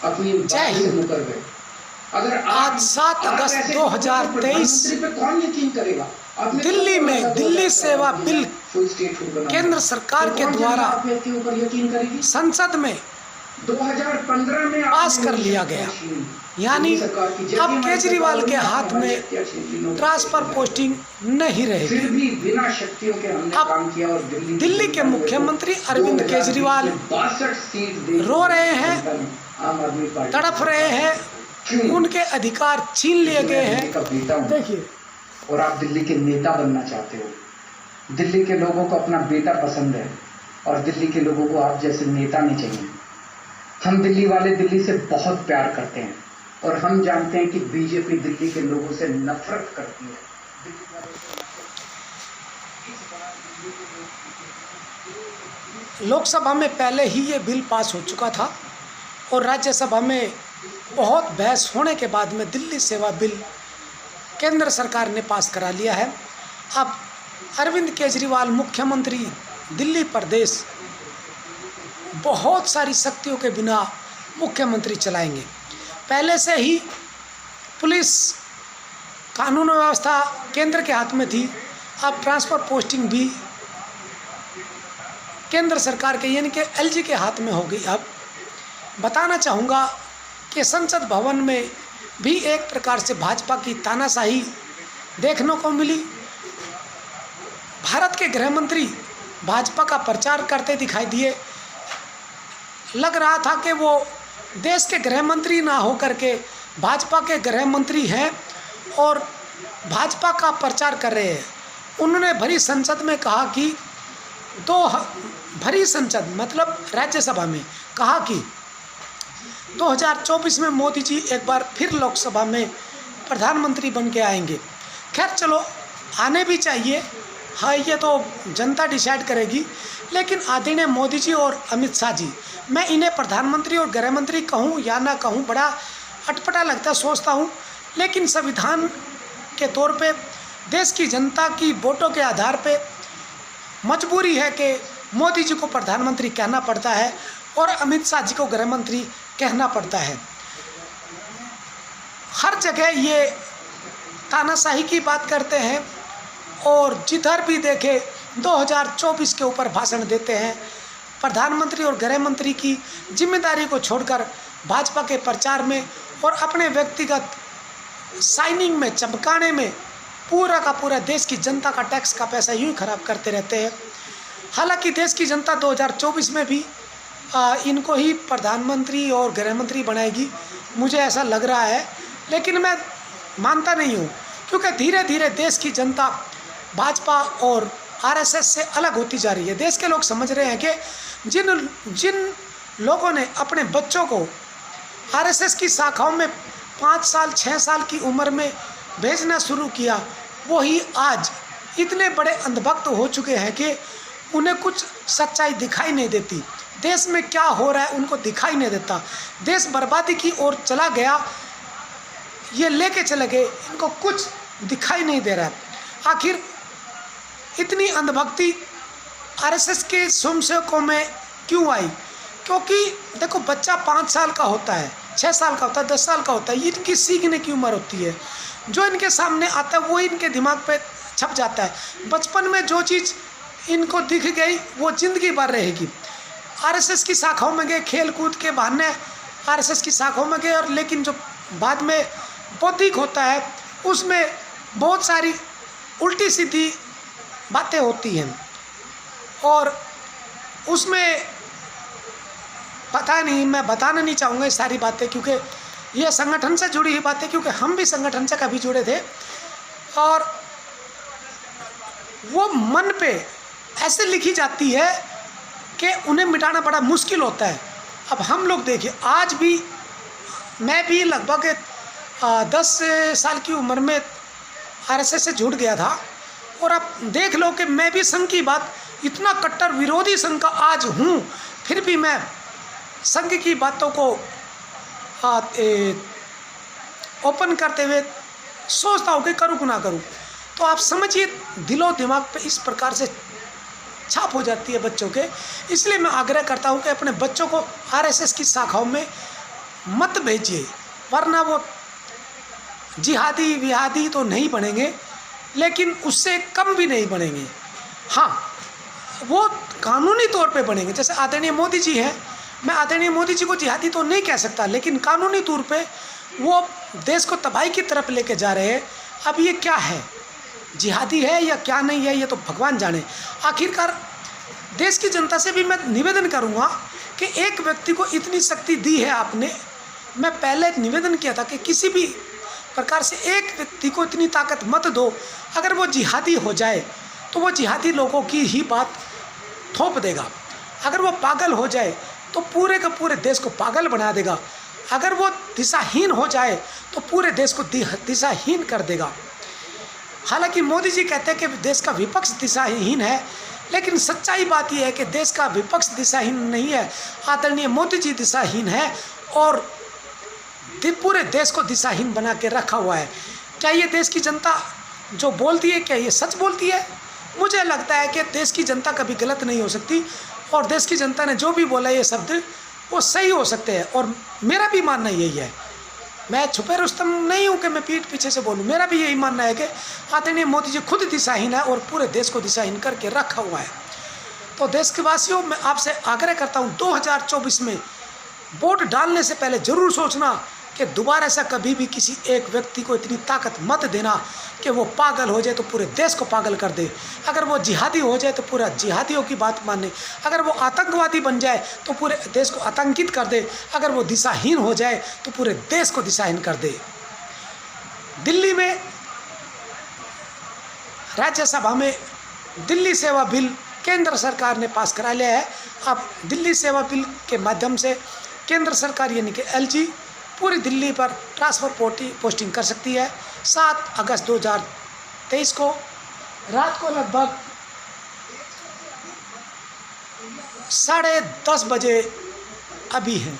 अपनी बात से मुकर गए। अगर आज 7 अगस्त 2023 कौन यकीन करेगा? दिल्ली में दिल्ली सेवा बिल केंद्र सरकार के द्वारा संसद में 2015 में पास कर लिया गया। यानी अब केजरीवाल के हाथ में ट्रांसफर पोस्टिंग नहीं रहेगी। फिर भी बिना शक्तियों के हमने काम किया और दिल्ली के मुख्यमंत्री अरविंद केजरीवाल 62 सीट रो रहे हैं, आम आदमी पार्टी तड़प रहे हैं, उनके अधिकार छीन लिए गए हैं। देखिए, और आप दिल्ली के नेता बनना चाहते हो। दिल्ली के लोगों को अपना बेटा पसंद है और दिल्ली के लोगों को आप जैसे नेता नहीं चाहिए। हम दिल्ली वाले दिल्ली से बहुत प्यार करते हैं और हम जानते हैं कि बीजेपी दिल्ली के लोगों से नफरत करती है। लोकसभा में पहले ही ये बिल पास हो चुका था और राज्यसभा में बहुत बहस होने के बाद में दिल्ली सेवा बिल केंद्र सरकार ने पास करा लिया है। अब अरविंद केजरीवाल मुख्यमंत्री दिल्ली प्रदेश बहुत सारी शक्तियों के बिना मुख्यमंत्री चलाएंगे। पहले से ही पुलिस कानून व्यवस्था केंद्र के हाथ में थी, अब ट्रांसफ़र पोस्टिंग भी केंद्र सरकार के यानी कि एलजी के हाथ में हो गई। अब बताना चाहूँगा कि संसद भवन में भी एक प्रकार से भाजपा की तानाशाही देखने को मिली। भारत के गृह मंत्री भाजपा का प्रचार करते दिखाई दिए। लग रहा था कि वो देश के गृह मंत्री ना होकर के भाजपा के गृह मंत्री हैं और भाजपा का प्रचार कर रहे हैं। उन्होंने भरी संसद में कहा कि भरी संसद मतलब राज्यसभा में कहा कि 2024 में मोदी जी एक बार फिर लोकसभा में प्रधानमंत्री बन के आएंगे। खैर चलो, आने भी चाहिए, हाँ ये तो जनता डिसाइड करेगी। लेकिन आदरणीय मोदी जी और अमित शाह जी, मैं इन्हें प्रधानमंत्री और गृह मंत्री कहूँ या ना कहूँ, बड़ा अटपटा लगता सोचता हूँ। लेकिन संविधान के तौर पे देश की जनता की वोटों के आधार पे मजबूरी है कि मोदी जी को प्रधानमंत्री कहना पड़ता है और अमित शाह जी को गृह मंत्री कहना पड़ता है। हर जगह ये तानाशाही की बात करते हैं और जिधर भी देखे 2024 के ऊपर भाषण देते हैं। प्रधानमंत्री और गृह मंत्री की जिम्मेदारी को छोड़कर भाजपा के प्रचार में और अपने व्यक्तिगत साइनिंग में चमकाने में पूरा का पूरा देश की जनता का टैक्स का पैसा यूँ ही खराब करते रहते हैं। हालांकि देश की जनता 2024 में भी इनको ही प्रधानमंत्री और गृह मंत्री बनाएगी, मुझे ऐसा लग रहा है। लेकिन मैं मानता नहीं हूँ, क्योंकि धीरे धीरे देश की जनता भाजपा और आरएसएस से अलग होती जा रही है। देश के लोग समझ रहे हैं कि जिन लोगों ने अपने बच्चों को आरएसएस की शाखाओं में 5 साल 6 साल की उम्र में भेजना शुरू किया, वही आज इतने बड़े अंधभक्त हो चुके हैं कि उन्हें कुछ सच्चाई दिखाई नहीं देती। देश में क्या हो रहा है उनको दिखाई नहीं देता। देश बर्बादी की ओर चला गया, ये लेके चले गए, इनको कुछ दिखाई नहीं दे रहा है। आखिर इतनी अंधभक्ति आरएसएस के स्वयंसेवकों में क्यों आई? क्योंकि देखो, बच्चा 5 साल का होता है, 6 साल का होता है, 10 साल का होता है, इनकी सीखने की उम्र होती है। जो इनके सामने आता है वो इनके दिमाग पे छप जाता है। बचपन में जो चीज़ इनको दिख गई वो ज़िंदगी भर रहेगी। आरएसएस की शाखाओं में गए, खेल कूद के बहाने आरएसएस की शाखाओं में गए, और लेकिन जो बाद में बौद्धिक होता है उसमें बहुत सारी उल्टी सीधी बातें होती हैं और उसमें पता नहीं, मैं बताना नहीं चाहूँगा ये सारी बातें, क्योंकि ये संगठन से जुड़ी हुई बातें, क्योंकि हम भी संगठन से कभी जुड़े थे और वो मन पे ऐसे लिखी जाती है कि उन्हें मिटाना बड़ा मुश्किल होता है। अब हम लोग देखिए, आज भी मैं भी लगभग 10 साल की उम्र में आरएसएस से जुड़ गया था और अब देख लो कि मैं भी संघ की बात, इतना कट्टर विरोधी संघ का आज हूँ, फिर भी मैं संघ की बातों को ओपन करते हुए सोचता हूँ कि करूँ कि ना करूँ। तो आप समझिए, दिलो दिमाग पे इस प्रकार से छाप हो जाती है बच्चों के। इसलिए मैं आग्रह करता हूँ कि अपने बच्चों को आरएसएस की शाखाओं में मत भेजिए, वरना वो जिहादी विहादी तो नहीं बनेंगे, लेकिन उससे कम भी नहीं बनेंगे। हाँ, वो कानूनी तौर पे बनेंगे। जैसे आदरणीय मोदी जी हैं, मैं आदरणीय मोदी जी को जिहादी तो नहीं कह सकता, लेकिन कानूनी तौर पे वो देश को तबाही की तरफ लेके जा रहे हैं। अब ये क्या है, जिहादी है या क्या नहीं है, ये तो भगवान जाने। आखिरकार देश की जनता से भी मैं निवेदन करूंगा कि एक व्यक्ति को इतनी शक्ति दी है आपने। मैं पहले निवेदन किया था कि किसी भी प्रकार से एक व्यक्ति को इतनी ताकत मत दो। अगर वो जिहादी हो जाए तो वो जिहादी लोगों की ही बात थोप देगा। अगर वो पागल हो जाए तो पूरे का पूरे देश को पागल बना देगा। अगर वो दिशाहीन हो जाए तो पूरे देश को दिशाहीन कर देगा। हालांकि मोदी जी कहते हैं कि देश का विपक्ष दिशाहीन है, लेकिन सच्चाई बात यह है कि देश का विपक्ष दिशाहीन नहीं है, आदरणीय मोदी जी दिशाहीन है और पूरे देश को दिशाहीन बना के रखा हुआ है। क्या ये देश की जनता जो बोलती है, क्या ये सच बोलती है? मुझे लगता है कि देश की जनता कभी गलत नहीं हो सकती, और देश की जनता ने जो भी बोला ये शब्द वो सही हो सकते हैं। और मेरा भी मानना यही है, मैं छुपे रुस्तम नहीं हूँ कि मैं पीठ पीछे से बोलूँ। मेरा भी यही मानना है कि आदरणीय मोदी जी खुद दिशाहीन है और पूरे देश को दिशाहीन करके रखा हुआ है। तो देश के वासियों, मैं आपसे आग्रह करता हूँ 2024 में वोट डालने से पहले ज़रूर सोचना कि दोबारा ऐसा कभी भी किसी एक व्यक्ति को इतनी ताकत मत देना कि वो पागल हो जाए तो पूरे देश को पागल कर दे। अगर वो जिहादी हो जाए तो पूरा जिहादियों की बात माने। अगर वो आतंकवादी बन जाए तो पूरे देश को आतंकित कर दे। अगर वो दिशाहीन हो जाए तो पूरे देश को दिशाहीन कर दे। दिल्ली में राज्यसभा में दिल्ली सेवा बिल केंद्र सरकार ने पास करा लिया है। अब दिल्ली सेवा बिल के माध्यम से केंद्र सरकार यानी कि एलजी पूरी दिल्ली पर ट्रांसफ़र पोस्टिंग कर सकती है। 7 अगस्त 2023 को रात को लगभग 10:30 बजे अभी है।